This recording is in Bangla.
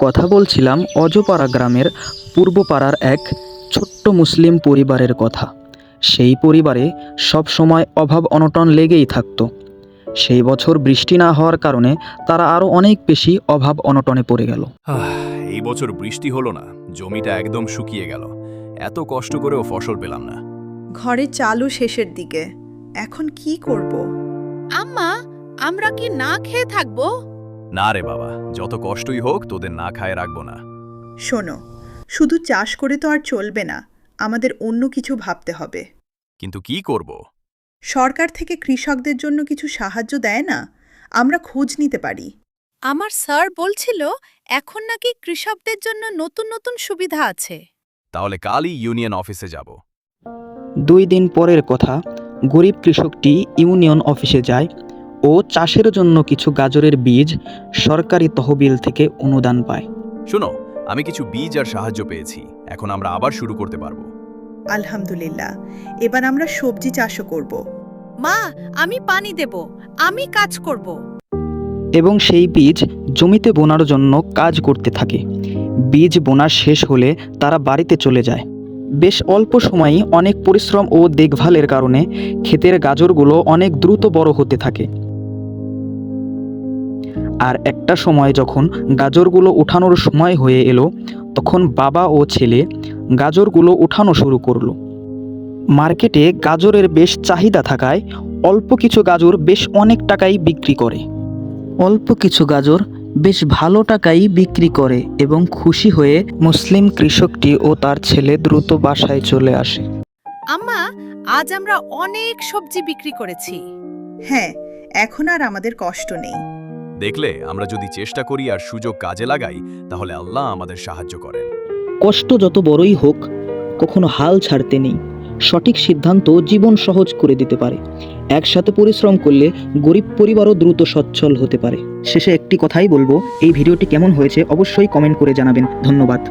কথা বলছিলাম অজপাড়া গ্রামের পূর্বপাড়ার এক ছোট্ট মুসলিম পরিবারের কথা। সেই পরিবারে সব সময় অভাব অনটন লেগেই থাকতো। সেই বছর বৃষ্টি না হওয়ার কারণে তারা আরও অনেক বেশি অভাব অনটনে পড়ে গেল। এই বছর বৃষ্টি হলো না, জমিটা একদম শুকিয়ে গেল। এত কষ্ট করেও ফসল পেলাম না। ঘরে চালও শেষের দিকে, এখন কি করব? আম্মা, আমরা কি না খেয়ে থাকবো? না রে বাবা, যত কষ্টই হোক তোদের না খায় রাখবো না। শোনো, শুধু চাষ করে তো আর চলবে না, আমাদের অন্য কিছু ভাবতে হবে। কিন্তু কি করব? সরকার থেকে কৃষকদের জন্য কিছু সাহায্য দেয় না? আমরা খোঁজ নিতে পারি। আমার স্যার বলছিল এখন নাকি কৃষকদের জন্য নতুন নতুন সুবিধা আছে। তাহলে কালই ইউনিয়ন অফিসে যাব। 2 দিন পরের কথা, গরিব কৃষকটি ইউনিয়ন অফিসে যায় ও চাষের জন্য কিছু গাজরের বীজ সরকারি তহবিল থেকে অনুদান পায়। শোনো, আমি কিছু বীজ আর সাহায্য পেয়েছি, এখন আমরা আবার শুরু করতে পারবো। আলহামদুলিল্লাহ, এবার আমরা সবজি চাষও করব। মা, আমি পানি দেব, আমি কাজ করব। এবং সেই বীজ জমিতে বোনার জন্য কাজ করতে থাকে। বীজ বোনা শেষ হলে তারা বাড়িতে চলে যায়। বেশ অল্প সময়েই অনেক পরিশ্রম ও দেখভালের কারণে ক্ষেতের গাজরগুলো অনেক দ্রুত বড় হতে থাকে। আর একটা সময় যখন গাজরগুলো উঠানোর সময় হয়ে এলো, তখন বাবা ও ছেলে গাজরগুলো উঠানো শুরু করলো। মার্কেটে গাজরের বেশ চাহিদা থাকায় অল্প কিছু গাজর বেশ অনেক টাকায় বিক্রি করে। অল্প কিছু গাজর বেশ ভালো টাকায় বিক্রি করে এবং খুশি হয়ে মুসলিম কৃষকটি ও তার ছেলে দ্রুত বাসায় চলে আসে। আম্মা, আজ আমরা অনেক সবজি বিক্রি করেছি। হ্যাঁ, এখন আর আমাদের কষ্ট নেই। দেখলে, আমরা যদি চেষ্টা করি আর সুযোগ কাজে লাগাই, তাহলে আল্লাহ আমাদের সাহায্য করেন। কষ্ট যত বড়ই হোক, কখনো হাল ছাড়তে নেই। সঠিক সিদ্ধান্ত জীবন সহজ করে দিতে পারে। একসাথে পরিশ্রম করলে গরিব পরিবারও দ্রুত সচ্ছল হতে পারে। শেষে একটি কথাই বলবো, এই ভিডিওটি কেমন হয়েছে অবশ্যই কমেন্ট করে জানাবেন। ধন্যবাদ।